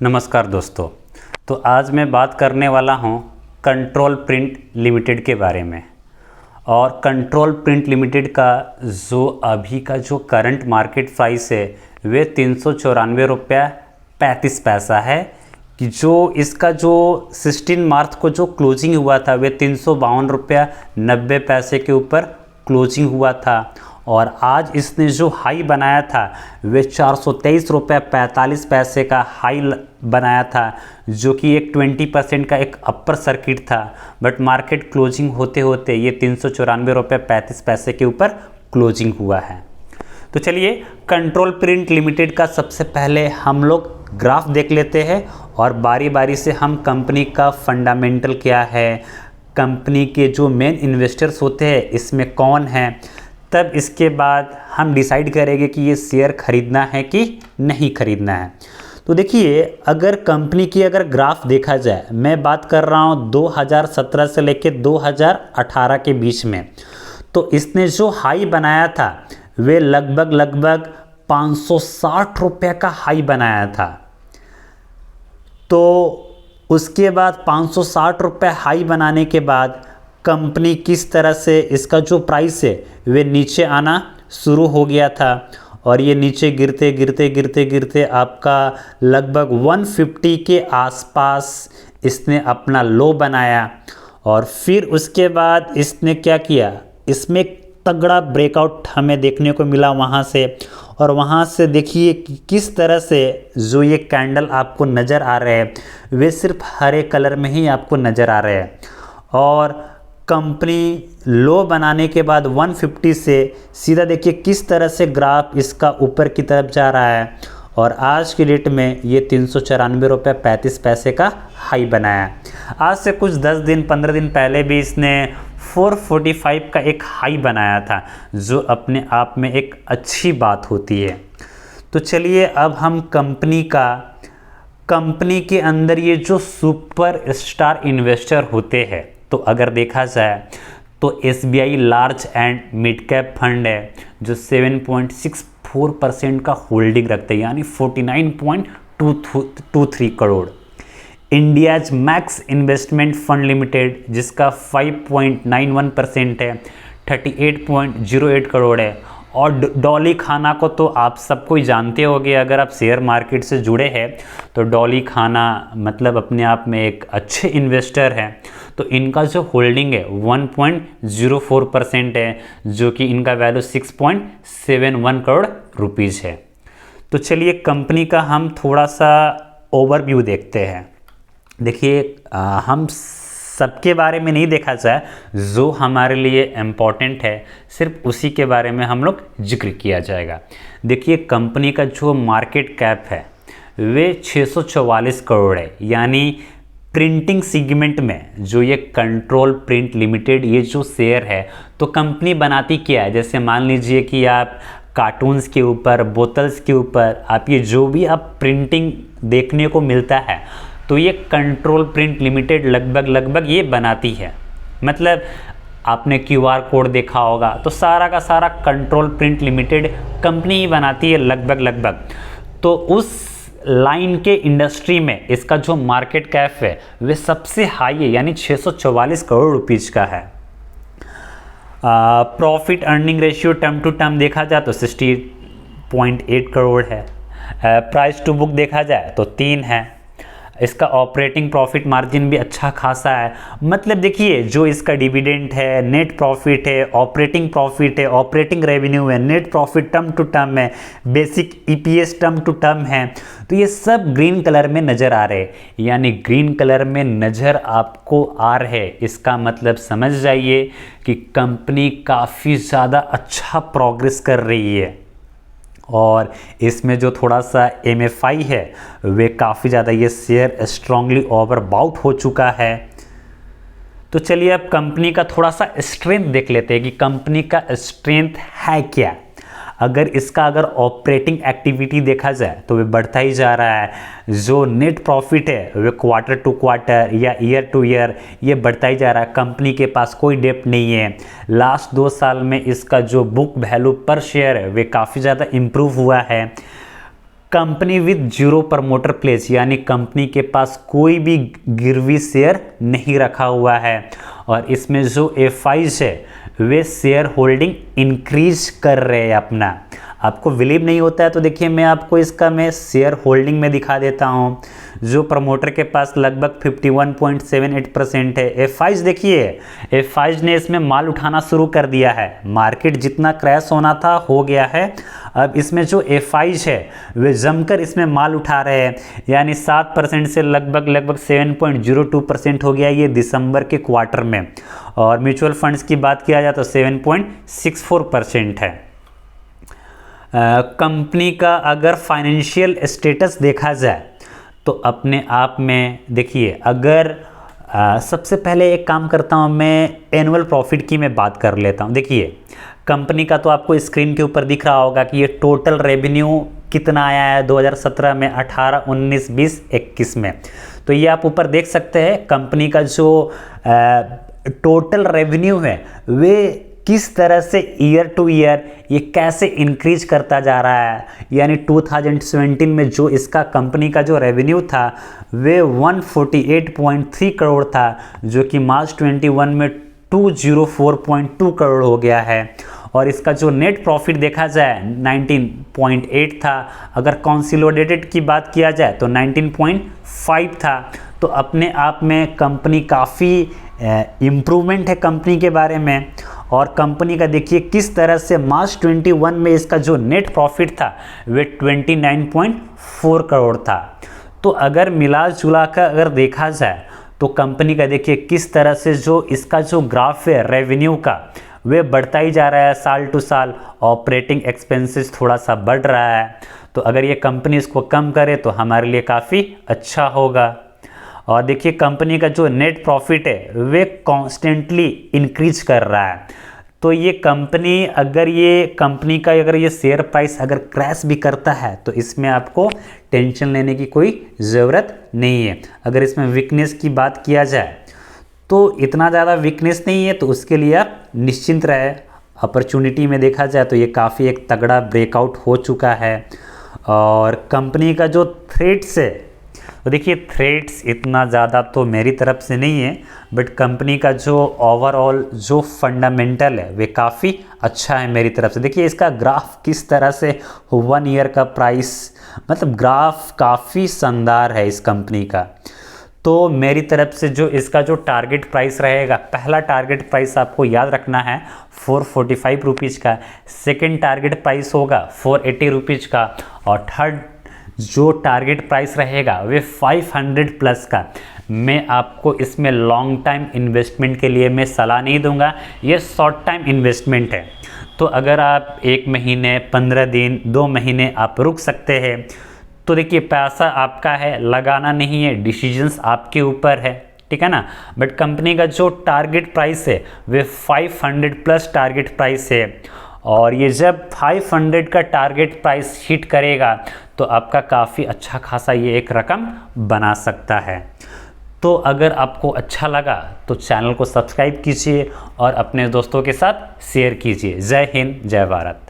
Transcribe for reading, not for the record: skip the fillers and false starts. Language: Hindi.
नमस्कार दोस्तों। तो आज मैं बात करने वाला हूं कंट्रोल प्रिंट लिमिटेड के बारे में। और कंट्रोल प्रिंट लिमिटेड का जो अभी का जो करंट मार्केट प्राइस है वे 394 रुपया 35 पैसा है कि जो इसका जो 16 मार्च को जो क्लोजिंग हुआ था वे 352 रुपया 90 पैसे के ऊपर क्लोजिंग हुआ था। और आज इसने जो हाई बनाया था वे 423 रुपये 45 पैसे का हाई बनाया था, जो कि एक 20% का एक अपर सर्किट था। बट मार्केट क्लोजिंग होते होते ये 394 रुपये 35 पैसे के ऊपर क्लोजिंग हुआ है। तो चलिए कंट्रोल प्रिंट लिमिटेड का सबसे पहले हम लोग ग्राफ देख लेते हैं और बारी बारी से हम कंपनी का फंडामेंटल क्या है, कंपनी के जो मेन इन्वेस्टर्स होते हैं इसमें कौन है, तब इसके बाद हम डिसाइड करेंगे कि ये शेयर खरीदना है कि नहीं खरीदना है। तो देखिए, अगर कंपनी की अगर ग्राफ देखा जाए, मैं बात कर रहा हूँ 2017 से लेकर 2018 के बीच में, तो इसने जो हाई बनाया था वे लगभग 560 रुपये का हाई बनाया था। तो उसके बाद 560 रुपये हाई बनाने के बाद कंपनी किस तरह से इसका जो प्राइस है वे नीचे आना शुरू हो गया था और ये नीचे गिरते गिरते गिरते गिरते आपका लगभग 150 के आसपास इसने अपना लो बनाया। और फिर उसके बाद इसने क्या किया, इसमें तगड़ा ब्रेकआउट हमें देखने को मिला वहाँ से। और वहाँ से देखिए कि किस तरह से जो ये कैंडल आपको नज़र आ रहे हैं वे सिर्फ हरे कलर में ही आपको नज़र आ रहे हैं। और कंपनी लो बनाने के बाद 150 से सीधा देखिए किस तरह से ग्राफ इसका ऊपर की तरफ जा रहा है। और आज की डेट में ये 394 रुपये 35 पैसे का हाई बनाया। आज से कुछ 10 दिन 15 दिन पहले भी इसने 445 का एक हाई बनाया था, जो अपने आप में एक अच्छी बात होती है। तो चलिए अब हम कंपनी के अंदर ये जो सुपर स्टार इन्वेस्टर होते हैं, तो अगर देखा जाए तो SBI large and mid cap fund है जो 7.64% का होल्डिंग रखते हैं, यानी 49.23 crore. India's max investment fund limited जिसका 5.91% है, 38.08 करोड़ है। और डॉली खाना को तो आप सबको ही जानते होंगे, अगर आप शेयर मार्केट से जुड़े हैं तो डॉली खाना मतलब अपने आप में एक अच्छे इन्वेस्टर हैं। तो इनका जो होल्डिंग है 1.04% है, जो कि इनका वैल्यू 6.71 करोड़ रुपीज़ है। तो चलिए कंपनी का हम थोड़ा सा ओवरव्यू देखते हैं। देखिए, हम सबके बारे में नहीं देखा जाए, जो हमारे लिए इम्पॉर्टेंट है सिर्फ उसी के बारे में हम लोग जिक्र किया जाएगा। देखिए, कंपनी का जो मार्केट कैप है वे 644 करोड़ है, यानी प्रिंटिंग सेगमेंट में जो ये कंट्रोल प्रिंट लिमिटेड ये जो शेयर है, तो कंपनी बनाती क्या है, जैसे मान लीजिए कि आप कार्टून्स के ऊपर, बोतल्स के ऊपर आप ये जो भी आप प्रिंटिंग देखने को मिलता है तो ये कंट्रोल प्रिंट लिमिटेड लगभग ये बनाती है। मतलब आपने QR कोड देखा होगा, तो सारा का सारा कंट्रोल प्रिंट लिमिटेड कंपनी ही बनाती है लगभग। तो उस लाइन के इंडस्ट्री में इसका जो मार्केट कैप है वे सबसे हाई है, यानी 644 करोड़ रुपीज़ का है। Profit earning ratio term to term देखा जाए तो 60.8 करोड़ है। प्राइस टू बुक देखा जाए तो 3 है। इसका ऑपरेटिंग प्रॉफिट मार्जिन भी अच्छा खासा है। मतलब देखिए, जो इसका डिविडेंड है, नेट प्रॉफिट है, ऑपरेटिंग प्रॉफिट है, ऑपरेटिंग रेवेन्यू है, net profit term to term है, basic EPS term to term है, तो ये सब ग्रीन कलर में नज़र आ रहे हैं। यानी ग्रीन कलर में नज़र आपको आ रहे, इसका मतलब समझ जाइए कि कंपनी काफ़ी ज़्यादा अच्छा प्रोग्रेस कर रही है। और इसमें जो थोड़ा सा MFI है वे काफ़ी ज़्यादा, ये शेयर स्ट्रांगली ओवरबाउट हो चुका है। तो चलिए अब कंपनी का थोड़ा सा स्ट्रेंथ देख लेते हैं कि कंपनी का स्ट्रेंथ है क्या। अगर इसका ऑपरेटिंग एक्टिविटी देखा जाए तो वे बढ़ता ही जा रहा है। जो नेट प्रॉफिट है वे क्वार्टर टू क्वार्टर या ईयर टू ईयर ये बढ़ता ही जा रहा है। कंपनी के पास कोई डेप्ट नहीं है। लास्ट 2 साल में इसका जो बुक वैल्यू पर शेयर है वे काफ़ी ज़्यादा इम्प्रूव हुआ है। Company with zero promoter place, यानी कंपनी के पास कोई भी गिरवी शेयर नहीं रखा हुआ है। और इसमें जो एफआईज है वे शेयर होल्डिंग इंक्रीज कर रहे हैं अपना। आपको बिलीव नहीं होता है तो देखिए मैं आपको इसका मैं शेयर होल्डिंग में दिखा देता हूँ। जो प्रमोटर के पास लगभग 51.78% है। एफआईज देखिए, एफआईज ने इसमें माल उठाना शुरू कर दिया है। मार्केट जितना क्रैश होना था हो गया है। अब इसमें जो एफआईज है वे जमकर इसमें माल उठा रहे हैं, यानी 7% से लगभग 7.02% हो गया ये दिसंबर के क्वार्टर में। और म्यूचुअल फंड्स की बात किया जाए तो 7.64% है। कंपनी का अगर फाइनेंशियल स्टेटस देखा जाए तो अपने आप में देखिए, अगर सबसे पहले एक काम करता हूँ मैं एनुअल प्रॉफिट की मैं बात कर लेता हूँ। देखिए कंपनी का तो आपको स्क्रीन के ऊपर दिख रहा होगा कि ये टोटल रेवेन्यू कितना आया है 2017 में, 18, 19, 20, 21 में। तो ये आप ऊपर देख सकते हैं कंपनी का जो टोटल रेवेन्यू है वे किस तरह से ईयर टू ईयर ये कैसे इंक्रीज करता जा रहा है। यानी 2017 में जो इसका कंपनी का जो रेवेन्यू था वे 148.3 करोड़ था, जो कि मार्च 21 में 204.2 करोड़ हो गया है। और इसका जो नेट प्रॉफिट देखा जाए 19.8 था। अगर कंसोलिडेटेड की बात किया जाए तो 19.5 था। तो अपने आप में कंपनी काफ़ी इम्प्रूवमेंट है कंपनी के बारे में। और कंपनी का देखिए किस तरह से मार्च 21 में इसका जो नेट प्रॉफिट था वे 29.4 करोड़ था। तो अगर मिला जुला कर अगर देखा जाए तो कंपनी का देखिए किस तरह से जो इसका जो ग्राफ है रेवेन्यू का वे बढ़ता ही जा रहा है साल टू साल। ऑपरेटिंग एक्सपेंसेस थोड़ा सा बढ़ रहा है, तो अगर ये कंपनी इसको कम करे तो हमारे लिए काफ़ी अच्छा होगा। और देखिए कंपनी का जो नेट प्रॉफिट है वे कॉन्स्टेंटली इंक्रीज कर रहा है। तो ये कंपनी अगर ये शेयर प्राइस अगर क्रैश भी करता है तो इसमें आपको टेंशन लेने की कोई ज़रूरत नहीं है। अगर इसमें वीकनेस की बात किया जाए तो इतना ज़्यादा वीकनेस नहीं है, तो उसके लिए आप निश्चिंत रहे। अपॉर्चुनिटी में देखा जाए तो ये काफ़ी एक तगड़ा ब्रेकआउट हो चुका है। और कंपनी का जो थ्रेट्स है तो देखिए थ्रेट्स इतना ज़्यादा तो मेरी तरफ से नहीं है, बट कंपनी का जो ओवरऑल जो फंडामेंटल है वे काफ़ी अच्छा है मेरी तरफ से। देखिए इसका ग्राफ किस तरह से 1 ईयर का प्राइस, मतलब ग्राफ काफ़ी शानदार है इस कंपनी का। तो मेरी तरफ से जो इसका जो टारगेट प्राइस रहेगा, पहला टारगेट प्राइस आपको याद रखना है 445 रुपीज़ का, सेकेंड टारगेट प्राइस होगा 480 रुपीज़ का, और थर्ड जो टारगेट प्राइस रहेगा वे 500 प्लस का। मैं आपको इसमें लॉन्ग टाइम इन्वेस्टमेंट के लिए मैं सलाह नहीं दूंगा, ये शॉर्ट टाइम इन्वेस्टमेंट है। तो अगर आप 1 महीने, 15 दिन, 2 महीने आप रुक सकते हैं तो देखिए पैसा आपका है, लगाना नहीं है, डिसीजंस आपके ऊपर है, ठीक है ना। बट कंपनी का जो टारगेट प्राइस है वे 500 प्लस टारगेट प्राइस है। और ये जब 500 का टारगेट प्राइस हिट करेगा तो आपका काफ़ी अच्छा खासा ये एक रकम बना सकता है। तो अगर आपको अच्छा लगा तो चैनल को सब्सक्राइब कीजिए और अपने दोस्तों के साथ शेयर कीजिए। जय हिंद, जय भारत।